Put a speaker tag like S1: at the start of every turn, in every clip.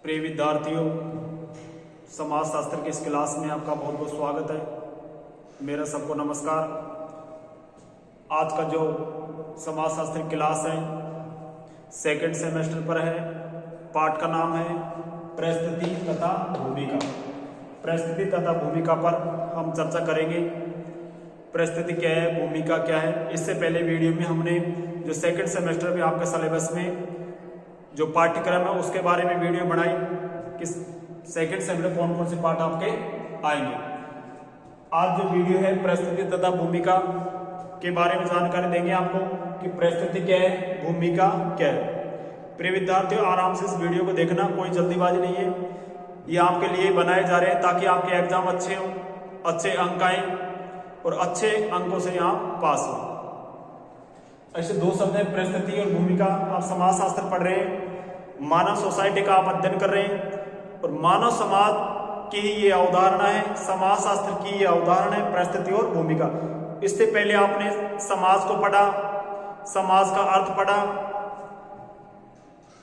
S1: प्रिय विद्यार्थियों, समाज शास्त्र की इस क्लास में आपका बहुत बहुत स्वागत है। मेरा सबको नमस्कार। आज का जो समाज शास्त्र क्लास है सेकंड सेमेस्टर पर है। पाठ का नाम है परिस्थिति तथा भूमिका। परिस्थिति तथा भूमिका पर हम चर्चा करेंगे। परिस्थिति क्या है, भूमिका क्या है। इससे पहले वीडियो में हमने जो सेकंड सेमेस्टर में आपके सिलेबस में जो पाठ्यक्रम है उसके बारे में वीडियो बनाई कि सेकंड सेमेस्टर कौन कौन से पाठ आपके आएंगे। आज जो वीडियो है परिस्थिति तथा भूमिका के बारे में जानकारी देंगे आपको कि परिस्थिति क्या है, भूमिका क्या है। प्रिय विद्यार्थियों, आराम से इस वीडियो को देखना, कोई जल्दीबाजी नहीं है। ये आपके लिए बनाए जा रहे हैं ताकि आपके एग्जाम अच्छे हो, अच्छे अंक आए और अच्छे अंकों से आप पास हो। ऐसे दो शब्द है परिस्थिति और भूमिका। आप समाज शास्त्र पढ़ रहे हैं, मानव सोसाइटी का आप अध्ययन कर रहे हैं और मानव समाज की ही ये अवधारणा है, समाज शास्त्र की ये अवधारणा है परिस्थिति और भूमिका। इससे पहले आपने समाज को पढ़ा, समाज का अर्थ पढ़ा,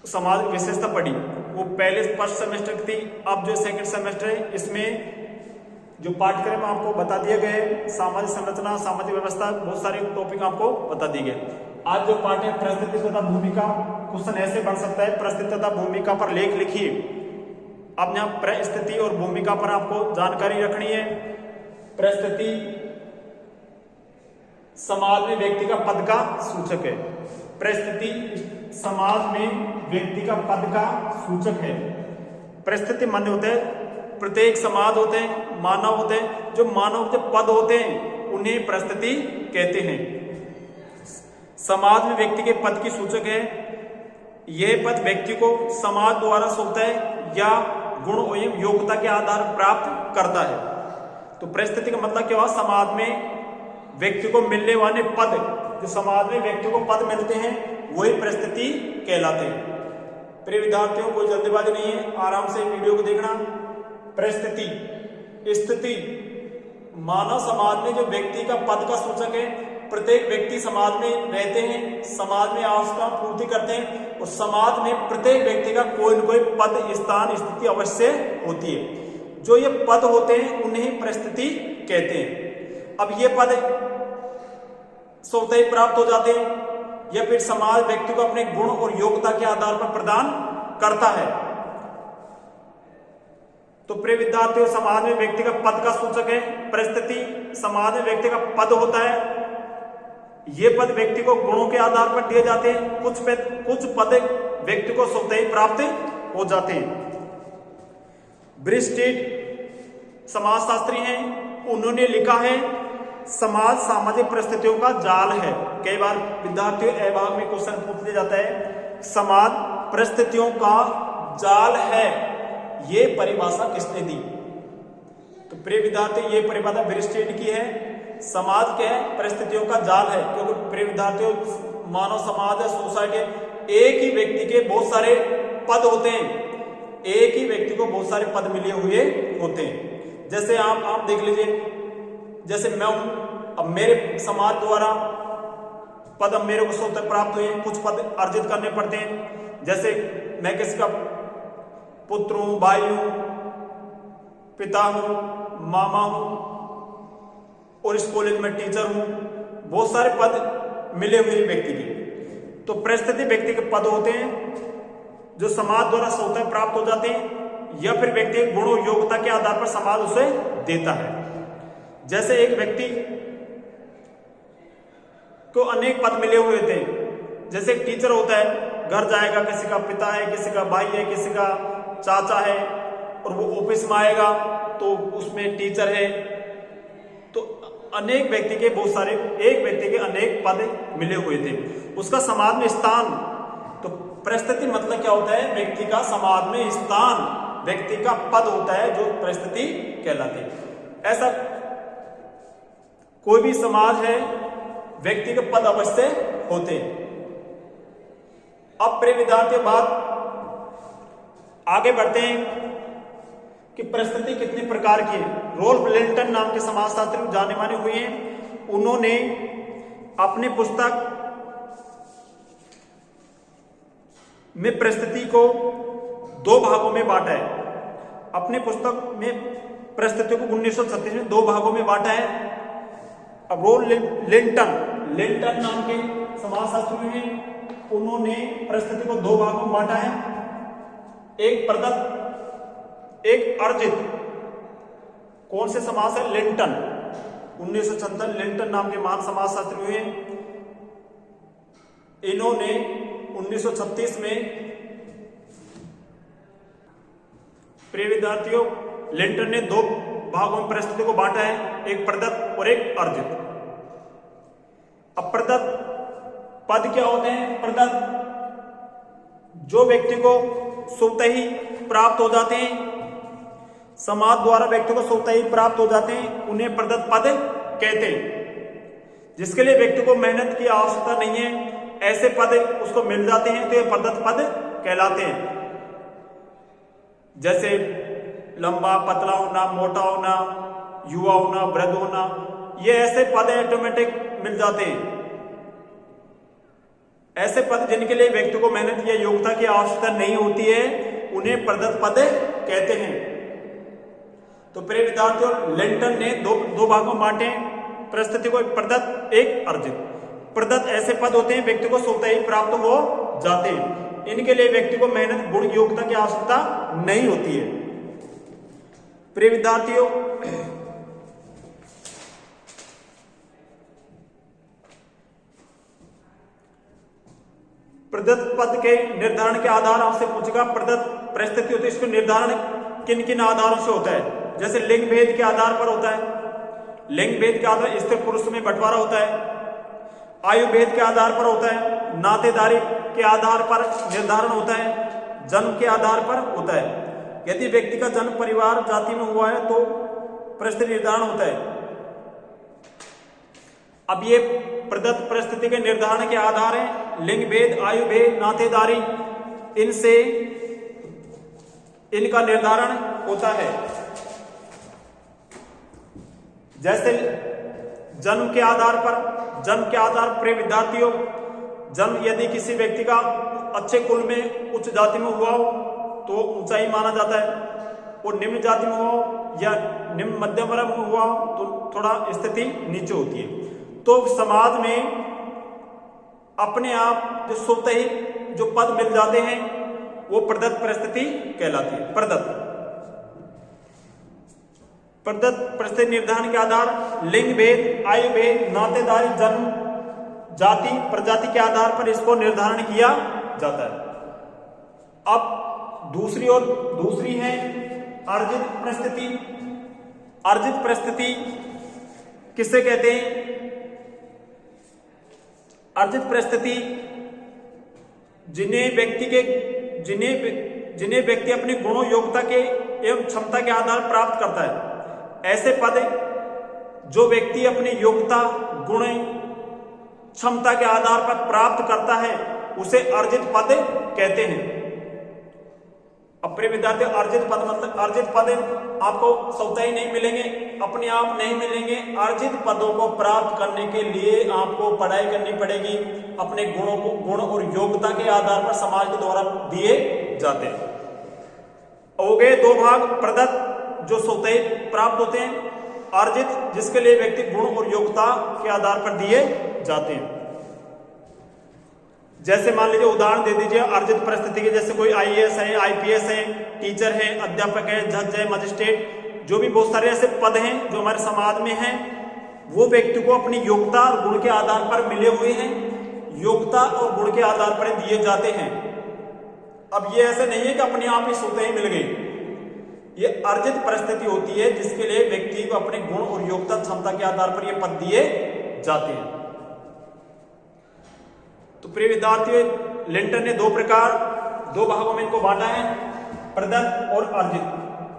S1: समाज विशेषता पढ़ी, वो पहले फर्स्ट सेमेस्टर की थी। अब जो सेकंड सेमेस्टर है इसमें जो पाठ्यक्रम आपको बता दिए गए, सामाजिक संरचना, सामाजिक व्यवस्था, बहुत सारे टॉपिक आपको बता दिए गए। आज जो पाठ है परिस्थिति तथा भूमिका, क्वेश्चन ऐसे बन सकता है परिस्थिति तथा भूमिका पर लेख लिखिए। अब यहाँ परिस्थिति और भूमिका पर आपको जानकारी रखनी है। परिस्थिति समाज में व्यक्ति का पद का सूचक है। परिस्थिति समाज में व्यक्ति का पद का सूचक है। परिस्थिति मान्य होते हैं, प्रत्येक समाज होते हैं, मानव होते हैं, जो मानव के पद होते हैं उन्हें परिस्थिति कहते हैं। समाज में व्यक्ति के पद की सूचक है। यह पद व्यक्ति को समाज द्वारा सौंपता है या गुण एवं योग्यता के आधार पर प्राप्त करता है। तो परिस्थिति का मतलब क्या हुआ, समाज में व्यक्ति को मिलने वाले पद, जो समाज में व्यक्ति को पद मिलते हैं वही परिस्थिति कहलाते हैं। प्रिय विद्यार्थियों, कोई जल्दीबाजी नहीं है, आराम से वीडियो को देखना। परिस्थिति स्थिति मानव समाज में जो व्यक्ति का पद का सूचक है। प्रत्येक व्यक्ति समाज में रहते हैं, समाज में आवश्यकता पूर्ति करते हैं और समाज में प्रत्येक व्यक्ति का कोई न कोई पद, स्थान, स्थिति अवश्य होती है। जो ये पद होते हैं उन्हें परिस्थिति कहते हैं। अब ये पद स्वतः ही प्राप्त हो जाते हैं या फिर समाज व्यक्ति को अपने गुण और योग्यता के आधार पर प्रदान करता है। तो प्रिय विद्यार्थियों, समाज में व्यक्ति का पद का सूचक है परिस्थिति। समाज में व्यक्ति का पद होता है, ये पद व्यक्ति को गुणों के आधार पर दिए जाते हैं। कुछ पद व्यक्ति को स्वतः ही प्राप्त हो जाते हैं। ब्रिस्टेड समाजशास्त्री हैं, उन्होंने लिखा है समाज सामाजिक परिस्थितियों का जाल है। कई बार विद्यार्थियों एभाग में क्वेश्चन पूछ लिया जाता है, समाज परिस्थितियों का जाल है, ये परिभाषा किसने दी? तो प्रिय विद्यार्थी, ये परिभाषा ब्रिस्टेड की है। समाज क्या है, परिस्थितियों का जाल है। क्योंकि प्रिय विद्यार्थियों, मानव समाज है, सोसाइटी है, एक ही व्यक्ति के बहुत सारे पद होते हैं। एक ही व्यक्ति को बहुत सारे पद मिले हुए होते हैं। जैसे आप देख लीजिए, जैसे मैं हूं, अब मेरे समाज द्वारा पद अब मेरे को स्वतः प्राप्त हुए, कुछ पद अर्जित करने पड़ते हैं। जैसे मैं किसी का पुत्र हूं, भाई हूं, पिता हूं, मामा हूं और इस कॉलेज में टीचर हूं, बहुत सारे पद मिले हुए व्यक्ति के। तो परिस्थिति व्यक्ति के पद होते हैं जो समाज द्वारा स्वतः प्राप्त हो जाते हैं या फिर व्यक्ति गुण और योग्यता के आधार पर समाज उसे देता है। जैसे एक व्यक्ति को अनेक पद मिले हुए थे। जैसे एक टीचर होता है, घर जाएगा, किसी का पिता है, किसी का भाई है, किसी का चाचा है, और वो ऑफिस में आएगा तो उसमें टीचर है। तो अनेक व्यक्ति के बहुत सारे, एक व्यक्ति के अनेक पद मिले हुए थे, उसका समाज में स्थान। तो परिस्थिति मतलब क्या होता है, व्यक्ति का समाज में स्थान, व्यक्ति का पद होता है जो परिस्थिति कहलाती है। ऐसा कोई भी समाज है, व्यक्ति के पद अवश्य होते हैं। अब प्रिय विद्यार्थी, बात आगे बढ़ते हैं कि परिस्थिति कितने प्रकार की है। रॉल्फ लिंटन नाम के समाजशास्त्री जाने माने हुए हैं। उन्होंने अपनी पुस्तक में परिस्थिति को दो भागों में बांटा है। अपनी पुस्तक में परिस्थितियों को 1936 में दो भागों में बांटा है। अब लिंटन नाम के समाजशास्त्री हैं, उन्होंने परिस्थिति को दो भागों में बांटा है, एक प्रदत्त एक अर्जित। कौन से समास है? लिंटन। 1976 लिंटन नाम के महान समाजशास्त्री हुए। इन्होंने 1936 में, प्रिय विद्यार्थियों, लिंटन ने दो भागों में परिस्थिति को बांटा है, एक प्रदत्त और एक अर्जित। अब प्रदत्त पद क्या होते हैं? प्रदत्त जो व्यक्ति को स्वतः ही प्राप्त हो जाते हैं, समाज द्वारा व्यक्ति को स्वतः ही प्राप्त हो जाते हैं, उन्हें प्रदत्त पद कहते हैं। जिसके लिए व्यक्ति को मेहनत की आवश्यकता नहीं है, ऐसे पद उसको मिल जाते हैं, तो ये प्रदत्त पद कहलाते हैं। जैसे लंबा पतला होना, मोटा होना, युवा होना, वृद्ध होना, ये ऐसे पद ऑटोमेटिक मिल जाते हैं। ऐसे पद जिनके लिए व्यक्ति को मेहनत या योग्यता की आवश्यकता नहीं होती है, उन्हें प्रदत्त पद कहते हैं। तो प्रिय विद्यार्थियों, लिंटन ने दो भागों में बांटे परिस्थिति को, एक प्रदत्त एक अर्जित। प्रदत्त ऐसे पद होते हैं व्यक्ति को स्वतः ही प्राप्त हो जाते हैं, इनके लिए व्यक्ति को मेहनत गुण योग्यता की आवश्यकता नहीं होती है। प्रिय विद्यार्थियों, प्रदत्त पद के निर्धारण के आधार आपसे पूछेगा। प्रदत्त परिस्थिति होती है, इसको निर्धारण किन किन आधारों से होता है? जैसे लिंग भेद के आधार पर होता है, लिंग भेद के आधार स्त्री पुरुष में बंटवारा होता है, आयु भेद के आधार पर होता है, नातेदारी के आधार पर निर्धारण होता है, जन्म के आधार पर होता है। यदि व्यक्ति का जन्म परिवार जाति में हुआ है तो परिस्थिति निर्धारण होता है। अब ये प्रदत्त परिस्थिति के निर्धारण के आधार हैं लिंग भेद, आयु भेद, नातेदारी, इनसे इनका निर्धारण होता है। जैसे जन्म के आधार पर विद्यार्थियों, जन्म यदि किसी व्यक्ति का अच्छे कुल में उच्च जाति में हुआ हो तो ऊंचाई माना जाता है, और निम्न जाति में हो या निम्न मध्यम वर्ग में हुआ हो तो थोड़ा स्थिति नीचे होती है। तो समाज में अपने आप जो स्वतः ही जो पद मिल जाते हैं वो प्रदत्त परिस्थिति कहलाती है। प्रदत्त परिस्थिति निर्धारण के आधार लिंग भेद, आयु भेद, नातेदारी, जन्म, जाति, प्रजाति के आधार पर इसको निर्धारण किया जाता है। अब दूसरी है अर्जित परिस्थिति। अर्जित परिस्थिति किसे कहते हैं? अर्जित परिस्थिति जिन्हें व्यक्ति अपनी गुणों, योग्यता के एवं क्षमता के आधार प्राप्त करता है। ऐसे पद जो व्यक्ति अपनी योग्यता, गुण, क्षमता के आधार पर प्राप्त करता है उसे अर्जित पद कहते हैं। अब प्रिय विद्यार्थी, अर्जित पद मतलब अर्जित पद आपको स्वतः ही नहीं मिलेंगे, अपने आप नहीं मिलेंगे। अर्जित पदों को प्राप्त करने के लिए आपको पढ़ाई करनी पड़ेगी, अपने गुण और योग्यता के आधार पर समाज के द्वारा दिए जाते हैं। हो गए दो भाग, प्रदत्त जो स्वतः ही प्राप्त होते हैं, अर्जित जिसके लिए व्यक्ति गुण और योग्यता के आधार पर दिए जाते हैं। जैसे मान लीजिए उदाहरण दे दीजिए अर्जित परिस्थिति के, जैसे कोई आईएएस है, आईपीएस है, टीचर है, अध्यापक है, जज है, मजिस्ट्रेट, जो भी बहुत सारे ऐसे पद हैं जो हमारे समाज में हैं, वो व्यक्ति को अपनी योग्यता और गुण के आधार पर मिले हुए हैं, योग्यता और गुण के आधार पर दिए जाते हैं। अब ये ऐसे नहीं है कि अपने आप ही स्वतः ही मिल गई, ये अर्जित परिस्थिति होती है जिसके लिए व्यक्ति को अपने गुण और योग्यता, क्षमता के आधार पर ये पद दिए जाते हैं। तो प्रिय विद्यार्थियों, लिंटन ने दो भागों में इनको बांटा है, प्रदत्त और अर्जित।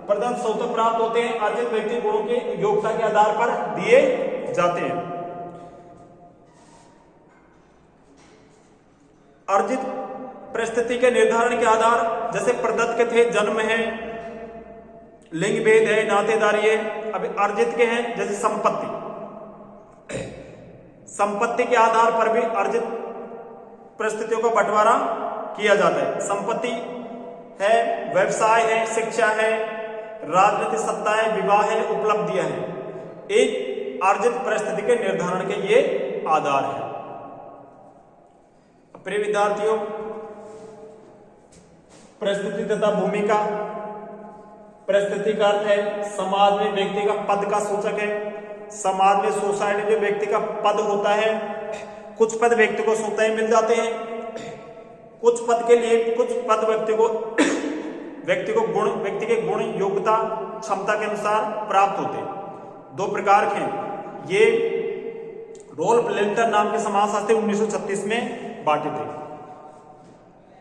S1: प्रदत्त स्वतः प्राप्त होते हैं, अर्जित व्यक्ति गुणों के योग्यता के आधार पर दिए जाते हैं। अर्जित परिस्थिति के निर्धारण के आधार जैसे प्रदत्त के थे जन्म है, लिंग भेद है, नातेदारी है। अब अर्जित के हैं जैसे संपत्ति के आधार पर भी अर्जित परिस्थितियों का बंटवारा किया जाता है। संपत्ति है, व्यवसाय है, शिक्षा है, राजनीतिक सत्ता है, विवाह है, उपलब्धियां हैं, एक अर्जित परिस्थिति के निर्धारण के ये आधार है। प्रिय विद्यार्थियों, परिस्थिति तथा भूमिका। परिस्थिति का अर्थ है समाज में व्यक्ति का पद का सूचक है। समाज में सोसाइटी जो व्यक्ति का पद होता है, कुछ पद व्यक्ति को स्वतः ही मिल जाते हैं, कुछ पद के लिए कुछ पद व्यक्ति के गुण, योग्यता, क्षमता के अनुसार प्राप्त होते हैं। दो प्रकार के ये रोल्फ लेंटर नाम के समाजशास्त्री 1936 में बांटे थे।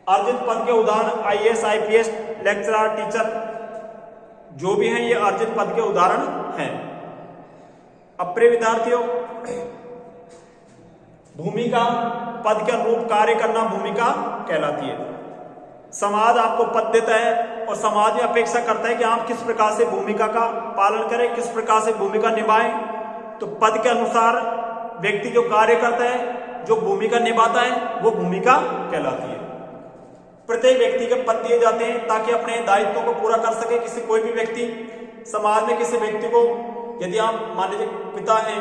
S1: अर्जित पद के उदाहरण आईएएस, आईपीएस, लेक्चरर, टीचर जो भी हैं ये अर्जित पद के उदाहरण हैं। अब प्रिय विद्यार्थियों, भूमिका, पद के अनुरूप कार्य करना भूमिका कहलाती है। समाज आपको पद देता है और समाज में अपेक्षा करता है कि आप किस प्रकार से भूमिका का पालन करें, किस प्रकार से भूमिका निभाएं। तो पद के अनुसार व्यक्ति जो कार्य करता है, जो भूमिका निभाता है, वो भूमिका कहलाती है। प्रत्येक व्यक्ति के पद दिए जाते हैं ताकि अपने दायित्वों को पूरा कर सके। कोई भी व्यक्ति समाज में किसी व्यक्ति को, यदि आप मान लीजिए पिता हैं,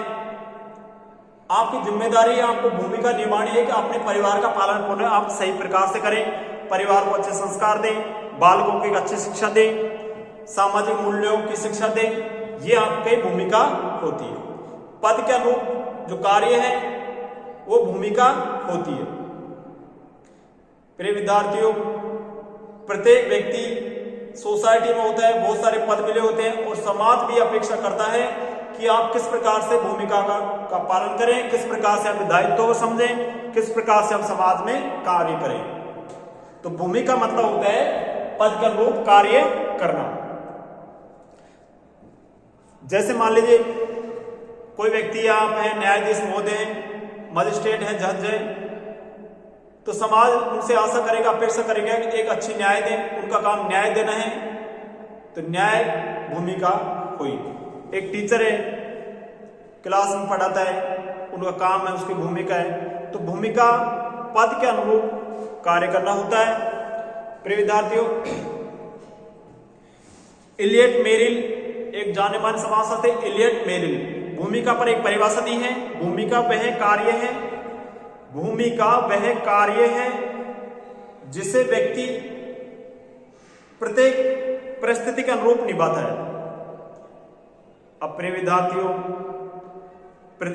S1: आपकी जिम्मेदारी है, आपको भूमिका निभानी है कि अपने परिवार का पालन पोषण आप सही प्रकार से करें, परिवार को अच्छे संस्कार दें, बालकों को एक अच्छी शिक्षा दें, सामाजिक मूल्यों की शिक्षा दें। ये आपकी भूमिका होती है। पद के अनुरूप जो कार्य है वो भूमिका होती है। प्रिय विद्यार्थियों, प्रत्येक व्यक्ति सोसाइटी में होता है, बहुत सारे पद मिले होते हैं और समाज भी अपेक्षा करता है कि आप किस प्रकार से भूमिका का पालन करें, किस प्रकार से अपने दायित्व को समझें, किस प्रकार से हम समाज में कार्य करें। तो भूमिका मतलब होता है पद के अनुरूप कार्य करना। जैसे मान लीजिए कोई व्यक्ति आप हैं, न्यायाधीश महोदय हैं, मजिस्ट्रेट हैं, जज हैं, तो समाज उनसे आशा करेगा, अपेक्षा करेगा कि एक अच्छी न्याय दें। उनका काम न्याय देना है, तो न्याय भूमिका हुई। एक टीचर है, क्लास में पढ़ाता है, उनका काम है, उसकी भूमिका है। तो भूमिका पद के अनुरूप कार्य करना होता है। प्रिय विद्यार्थियों, इलियट मेरिल, एक जाने माने समाजशास्त्री इलियट मेरिल, भूमिका पर एक परिभाषा दी है। भूमिका वह कार्य है, भूमिका वह कार्य है जिसे व्यक्ति प्रत्येक परिस्थिति के अनुरूप निभाता है। अब प्रिय विद्यार्थियों,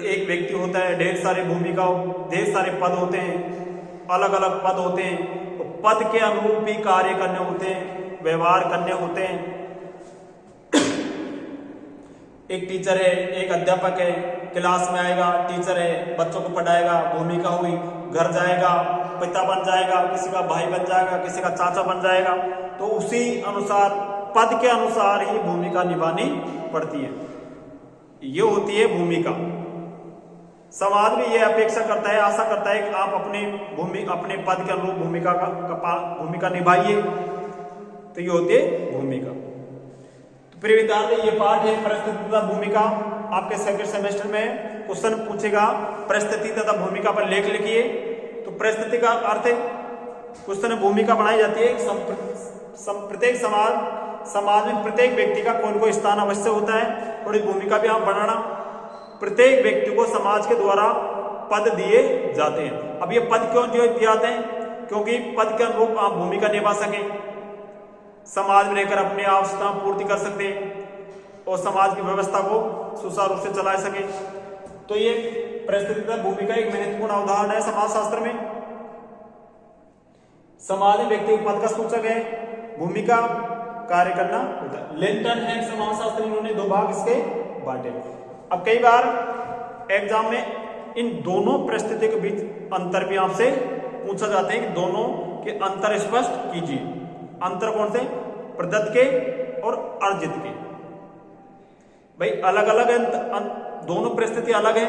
S1: एक व्यक्ति होता है, ढेर सारी भूमिका, ढेर सारे पद होते हैं, अलग अलग पद होते हैं, तो पद के अनुरूप भी कार्य करने होते हैं, व्यवहार करने होते हैं। एक टीचर है, एक अध्यापक है, क्लास में आएगा, टीचर है, बच्चों को पढ़ाएगा, भूमिका हुई, घर जाएगा, पिता बन जाएगा, किसी का भाई बन जाएगा, किसी का चाचा बन जाएगा। तो उसी अनुसार, पद के अनुसार ही भूमिका निभानी पड़ती है। ये होती है भूमिका। समाज भी यह अपेक्षा करता है, आशा करता है कि आप अपने पद के अनुरूप भूमिका निभाइए। तो ये होती है भूमिका। तो प्रिय विद्यार्थी, ये पाठ है परिस्थिति तथा भूमिका। आपके सेकंड सेमेस्टर में क्वेश्चन पूछेगा, परिस्थिति तथा भूमिका पर लेख लिखिए। तो परिस्थिति का अर्थ है, क्वेश्चन में भूमिका बनाई जाती है। प्रत्येक समाज में प्रत्येक व्यक्ति का कोई न कोई स्थान अवश्य होता है। थोड़ी भूमिका भी आप बनाना। प्रत्येक व्यक्ति को समाज के द्वारा पद दिए जाते हैं। अब ये पद क्यों दिए जाते हैं? क्योंकि पद के अनुरूप आप भूमिका निभा सकें, समाज में रहकर अपनी आवश्यकता पूर्ति कर सकते हैं और समाज की व्यवस्था को सुचारू रूप से चला सके। तो ये परिस्थिति भूमिका एक महत्वपूर्ण अवधारणा है समाजशास्त्र में। समाज में व्यक्ति पद का सूचक है, भूमिका कार्य करना होता है। लेंटन है समाजशास्त्री, इन्होंने दो भाग इसके बांटे। अब कई बार एग्जाम में इन दोनों परिस्थितियों के बीच अंतर भी आपसे पूछा जाता है कि दोनों के अंतर स्पष्ट कीजिए। अंतर कौन से? प्रदत्त के और अर्जित के। भाई अलग अलग है, दोनों परिस्थिति अलग है,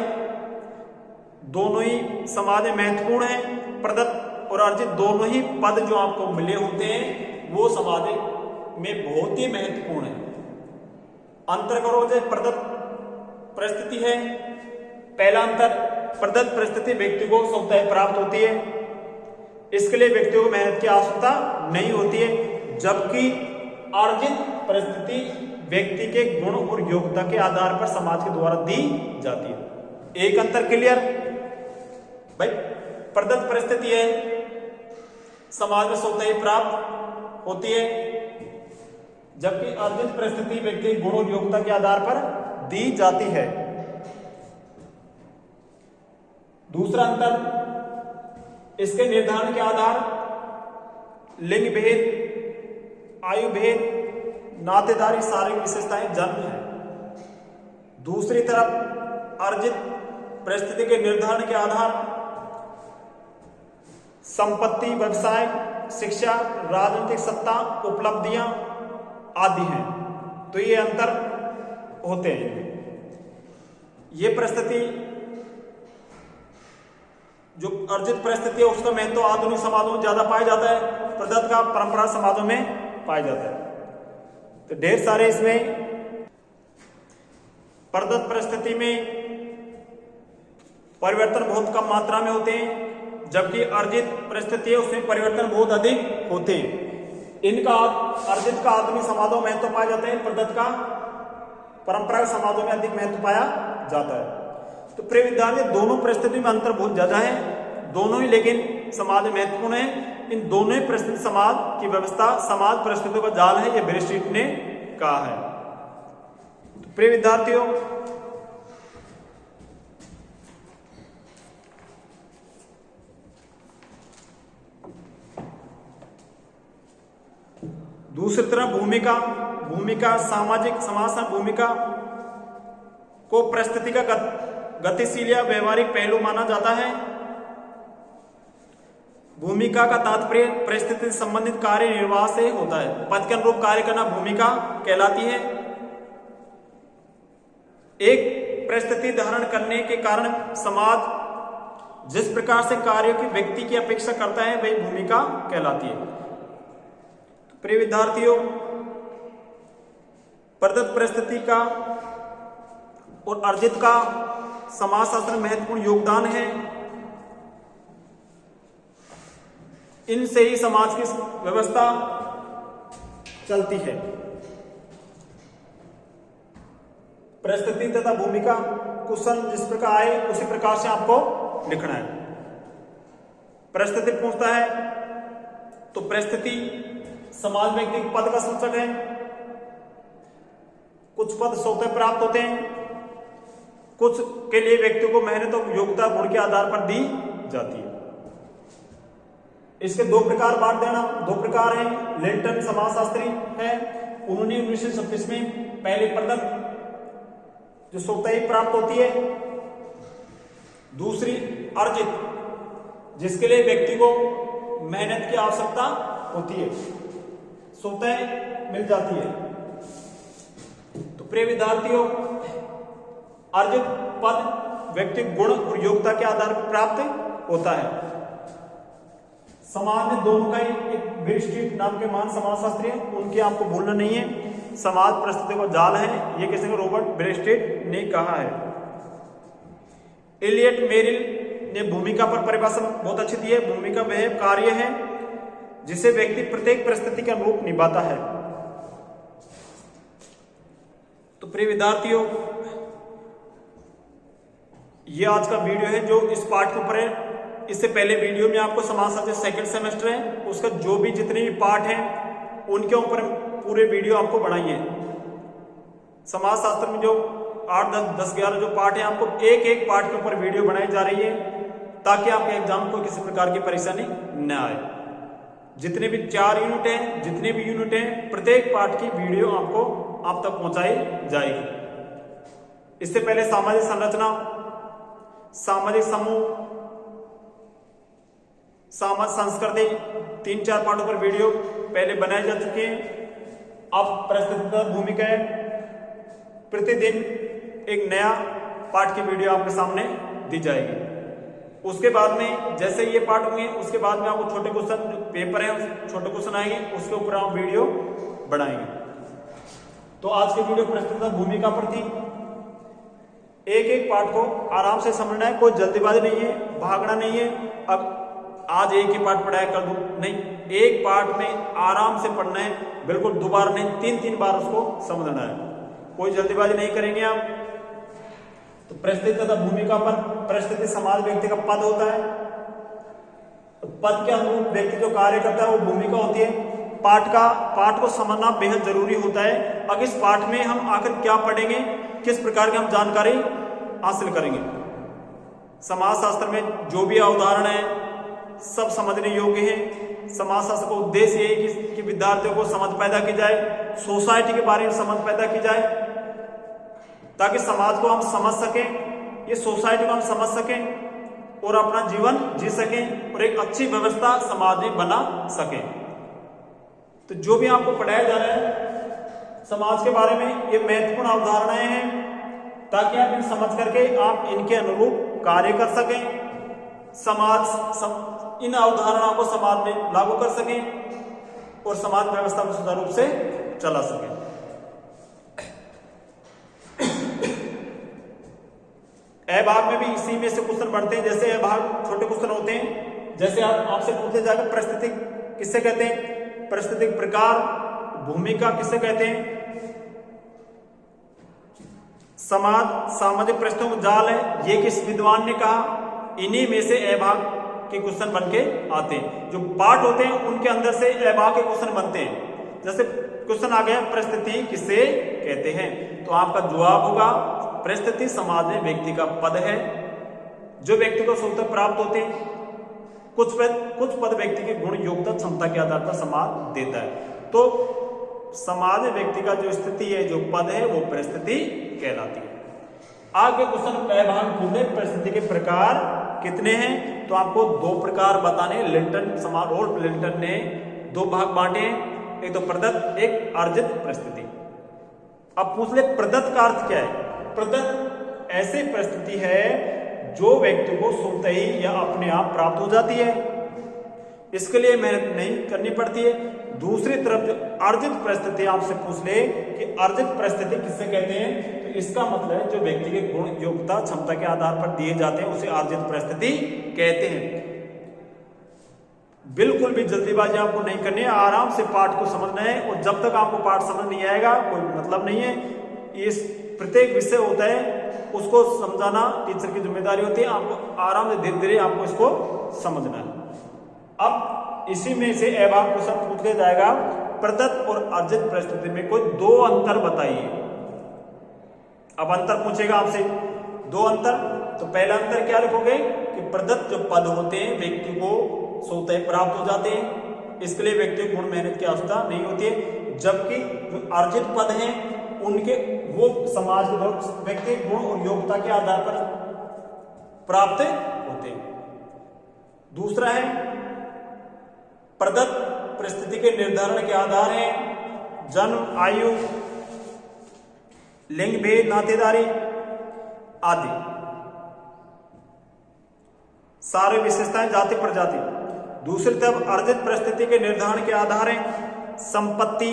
S1: दोनों ही समाज में महत्वपूर्ण है। प्रदत्त और अर्जित दोनों ही पद जो आपको मिले होते हैं वो समाज में बहुत ही महत्वपूर्ण है। अंतर करो, जैसे प्रदत्त परिस्थिति है, पहला अंतर, प्रदत्त परिस्थिति व्यक्ति को स्वतः प्राप्त होती है, इसके लिए व्यक्तियों को मेहनत की आवश्यकता नहीं होती है। जबकि अर्जित परिस्थिति व्यक्ति के गुण और योग्यता के आधार पर समाज के द्वारा दी जाती है। एक अंतर क्लियर भाई। प्रदत्त परिस्थिति है, समाज में स्वतः ही प्राप्त होती है, जबकि अर्जित परिस्थिति व्यक्ति गुण और योग्यता के आधार पर दी जाती है। दूसरा अंतर, इसके निर्धारण के आधार लिंग भेद, आयु भेद, नातेदारी, शारीरिक विशेषताएं जन्म है। दूसरी तरफ अर्जित परिस्थिति के निर्धारण के आधार संपत्ति, व्यवसाय, शिक्षा, राजनीतिक सत्ता, उपलब्धियां आदि हैं। तो ये अंतर होते हैं। ये परिस्थिति जो अर्जित परिस्थिति है उसका महत्व आधुनिक समाजों में ज्यादा पाया जाता है, प्रदत्त का परंपरा समाजों में पाया जाता है। तो ढेर सारे इसमें प्रदत्त परिस्थिति में परिवर्तन बहुत कम मात्रा में होते हैं, जबकि अर्जित परिस्थिति है उसमें परिवर्तन बहुत अधिक होते हैं। इनका अर्जित का आधुनिक समाजों में महत्व पाया जाता है, प्रदत्त का परंपरागत समाजों में अधिक महत्व पाया जाता है। तो प्रिय विद्यार्थी, दोनों परिस्थिति में अंतर बहुत ज्यादा है, दोनों ही लेकिन समाज में महत्वपूर्ण है। इन दोनों ही परिस्थिति समाज की व्यवस्था, समाज परिस्थितियों का जाल है, ये ब्रेस्ट्रीट ने कहा है। तो प्रिय विद्यार्थियों, दूसरी तरफ भूमिका सामाजिक समाज भूमिका को परिस्थिति का गतिशील या व्यवहारिक पहलू माना जाता है। भूमिका का तात्पर्य परिस्थिति से संबंधित कार्य निर्वाह से होता है। पद के अनुरूप कार्य करना भूमिका कहलाती है। एक परिस्थिति धारण करने के कारण समाज जिस प्रकार से कार्यों की व्यक्ति की अपेक्षा करता है वही भूमिका कहलाती है। प्रिय विद्यार्थियों, प्रदत्त परिस्थिति का और अर्जित का समाजशास्त्र में महत्वपूर्ण योगदान है। इनसे ही समाज की व्यवस्था चलती है। परिस्थिति तथा भूमिका क्वेश्चन जिस प्रकार आए उसी प्रकार से आपको लिखना है। परिस्थिति पूछता है तो परिस्थिति समाज में एक पद का सूचक है। कुछ पद स्वतः प्राप्त होते हैं, कुछ के लिए व्यक्ति को मेहनत और योग्यता गुण के आधार पर दी जाती है। इसके दो प्रकार बांट देना, दो प्रकार हैं। लिंटन समाजशास्त्री है, उन्होंने 1936 में पहले प्रदत्त जो स्वतः ही प्राप्त होती है, दूसरी अर्जित जिसके लिए व्यक्ति को मेहनत की आवश्यकता होती है, स्वतः मिल जाती है। तो प्रिय विद्यार्थियों, अर्जित पद व्यक्ति गुण और योग्यता के आधार पर प्राप्त होता है। समाज में दोनों का एक ब्रेस्ट्रीट नाम के महान समाजशास्त्री है, उनके आपको भूलना नहीं है। समाज परिस्थिति का जाल है, ये किसी को रॉबर्ट ब्रेस्ट्रीट ने कहा है। एलियट मेरिल ने भूमिका पर परिभाषा बहुत अच्छी दी है। भूमिका वह कार्य है जिसे व्यक्ति प्रत्येक परिस्थिति के अनुरूप निभाता है। तो प्रिय विद्यार्थियों, ये आज का वीडियो है जो इस पाठ के ऊपर है। इससे पहले वीडियो में आपको समाजशास्त्र सेकंड सेमेस्टर है, उसका जो भी जितने भी पार्ट हैं उनके ऊपर पूरे वीडियो आपको बनाइए। समाजशास्त्र में जो 8, 10, 11 जो पार्ट है, आपको एक एक पार्ट के ऊपर वीडियो बनाई जा रही है ताकि आपके एग्जाम को किसी प्रकार की परेशानी न आए। जितने भी 4 यूनिट हैं, जितने भी यूनिट हैं, प्रत्येक पार्ट की वीडियो आपको आप तक पहुंचाई जाएगी। इससे पहले सामाजिक संरचना, सामाजिक समूह, समाज संस्कृति 3-4 पार्टों पर वीडियो पहले बनाए जा चुके हैं। अब परिस्थिति भूमिका है, प्रतिदिन एक नया पार्ट की वीडियो आपके सामने दी जाएगी। उसके बाद में जैसे ये पार्ट होंगे उसके बाद में आपको छोटे क्वेश्चन पेपर है, छोटे क्वेश्चन आएंगे, उसके ऊपर आप वीडियो बनाएंगे। तो आज की वीडियो परिस्थिति भूमिका पर थी। एक एक पार्ट को आराम से समझना है, कोई जल्दीबाजी नहीं है, भागना नहीं है। अब आज एक ही पार्ट पढ़ाया कर दूं, नहीं, एक पार्ट में आराम से पढ़ना है, बिल्कुल दोबारा नहीं, 3-3 बार उसको समझना है, कोई जल्दीबाजी नहीं करेंगे आप। तो परिस्थिति तथा भूमिका पर, परिस्थिति समाज व्यक्ति का पद होता है, तो पद के अनुरूप व्यक्ति जो कार्य करता है वो भूमिका होती है। पाठ को समझना बेहद जरूरी होता है। अब इस पाठ में हम आखिर क्या पढ़ेंगे, किस प्रकार की हम जानकारी हासिल करेंगे। समाज शास्त्र में जो भी अवधारणा है सब समझने योग्य है। समाज शास्त्र का उद्देश्य ये है कि विद्यार्थियों को समझ पैदा की जाए, सोसाइटी के बारे में समझ पैदा की जाए, ताकि समाज को हम समझ सकें, ये सोसाइटी को हम समझ सकें और अपना जीवन जी सकें और एक अच्छी व्यवस्था समाज में बना सकें। तो जो भी आपको पढ़ाया जा रहा है समाज के बारे में, ये महत्वपूर्ण अवधारणाएं हैं, ताकि आप इन समझ करके आप इनके अनुरूप कार्य कर सकें, इन अवधारणाओं को समाज में लागू कर सकें और समाज व्यवस्था को सुचारू रूप से चला सकें। ए भाग में भी इसी में से क्वेश्चन बढ़ते हैं। जैसे ए भाग छोटे क्वेश्चन होते हैं, जैसे आपसे पूछे जाएगा परिस्थिति किससे कहते हैं, परिस्थिति प्रकार, भूमिका किससे कहते हैं, समाज सामाजिक परिस्थितियों का जाल है, ये किस विद्वान ने कहा। इन्हीं में से ए भाग के क्वेश्चन बन के आते हैं। जो पार्ट होते हैं उनके अंदर से ए भाग के क्वेश्चन बनते हैं। जैसे क्वेश्चन आ गया परिस्थिति किसे कहते हैं, तो आपका जवाब होगा परिस्थिति समाज में व्यक्ति का पद है, जो व्यक्ति को सुविधा प्राप्त होते हैं। कुछ पद व्यक्ति के गुण, योग्यता, क्षमता के आधार पर समाज देता है। तो समाज में व्यक्ति का जो स्थिति है, जो पद है, वो परिस्थिति कहलाती है। आगे क्वेश्चन भाग पूछे परिस्थिति के प्रकार कितने हैं, तो आपको 2 प्रकार बताने। रोल्फ लिंटन ने 2 भाग बांटे, एक तो प्रदत्त, एक अर्जित परिस्थिति। अब पूछ ले प्रदत्त का अर्थ क्या है। प्रदत्त ऐसी परिस्थिति है जो व्यक्ति को स्वतः ही या अपने आप प्राप्त हो जाती है, इसके लिए मेहनत नहीं करनी पड़ती है। दूसरी तरफ जो अर्जित परिस्थिति आपसे पूछ ले कि अर्जित परिस्थिति किससे कहते हैं, तो इसका मतलब है जो व्यक्ति के गुण, योग्यता, क्षमता के आधार पर दिए जाते हैं उसे अर्जित परिस्थिति कहते हैं। बिल्कुल भी जल्दीबाजी आपको नहीं करनी है, आराम से पाठ को समझना है, और जब तक आपको पाठ समझ नहीं आएगा कोई मतलब नहीं है। इस प्रत्येक विषय होता है उसको समझाना टीचर की जिम्मेदारी होती है, आपको आराम से धीरे धीरे आपको इसको समझना है। अब इसी में से ए भाग क्वेश्चन पूछ लिया जाएगा, प्रदत्त और अर्जित परिस्थिति में कोई 2 अंतर बताइए। अब अंतर पूछेगा आपसे 2 अंतर, तो पहला अंतर क्या लिखोगे कि प्रदत्त जो पद होते हैं व्यक्ति को स्वतः प्राप्त हो जाते हैं, इसके लिए व्यक्ति को गुण मेहनत की आवश्यकता नहीं होती है, जबकि जो अर्जित पद हैं उनके वो समाज के व्यक्ति गुण और योग्यता के आधार पर प्राप्त होते हैं। दूसरा है प्रदत्त परिस्थिति के निर्धारण के आधार हैं जन्म, आयु, लिंग भेद, नातेदारी आदि सारे विशेषताएं, जाति प्रजाति। दूसरी तरफ अर्जित परिस्थिति के निर्धारण के आधार हैं संपत्ति,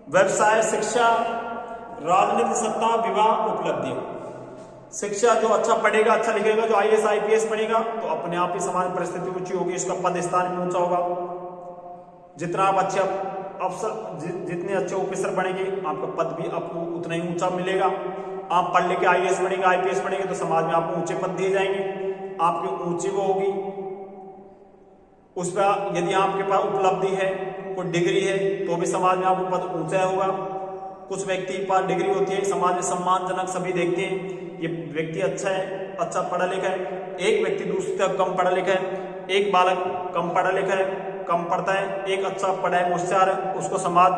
S1: व्यवसाय, शिक्षा, राजनीति, सत्ता, विवाह, उपलब्धि। शिक्षा, जो अच्छा पढ़ेगा, अच्छा लिखेगा, जो IAS IPS पढ़ेगा तो अपने आप ही समाज परिस्थिति ऊंची होगी, इसका पद स्थान भी ऊंचा होगा। जितना आप अच्छे अफसर, जितने अच्छे ऑफिसर बनेंगे आपका पद भी आपको उतना ही ऊंचा मिलेगा। आप पढ़ लिखे IAS बनेंगे, IPS बनेंगे तो समाज में आपको ऊंचे पद दिए जाएंगे, आपकी ऊंची वो होगी। उस पर यदि आपके पास उपलब्धि है, कोई डिग्री है, तो भी समाज में आपको पद ऊंचा होगा। कुछ व्यक्ति के पास डिग्री होती है, समाज में सम्मानजनक, सभी देखते हैं ये व्यक्ति अच्छा है, अच्छा पढ़ा लिखा है। एक व्यक्ति दूसरी तरफ कम पढ़ा लिखा है, एक बालक कम पढ़ा लिखा है, कम पढ़ता है, एक अच्छा पढ़ा है, होशियार है, उसको समाज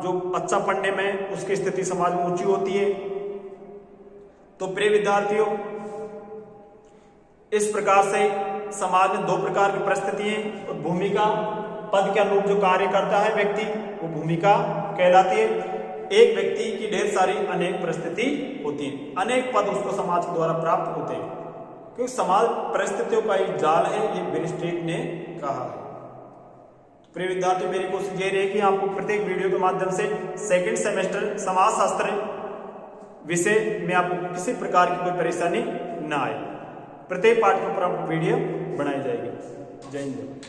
S1: जो अच्छा पढ़ने में उसकी स्थिति समाज में ऊंची होती है। तो प्रिय विद्यार्थियों, इस प्रकार से समाज में 2 प्रकार की परिस्थिति है और भूमिका, पद के अनुरूप जो कार्य करता है व्यक्ति वो भूमिका कहलाती है। एक व्यक्ति की ढेर सारी अनेक परिस्थिति होती है, अनेक पद उसको समाज के द्वारा प्राप्त होते हैं, क्योंकि समाज परिस्थितियों का एक जाल है, ये विल स्ट्रीट ने कहा है। प्रिय विद्यार्थियों, मेरी कोशिश ये रही कि आपको प्रत्येक वीडियो के माध्यम से सेकंड सेमेस्टर समाजशास्त्र विषय में आपको किसी प्रकार की कोई परेशानी ना आए। प्रत्येक पाठ के ऊपर आपको वीडियो बनाई जाएगी। जय हिंद।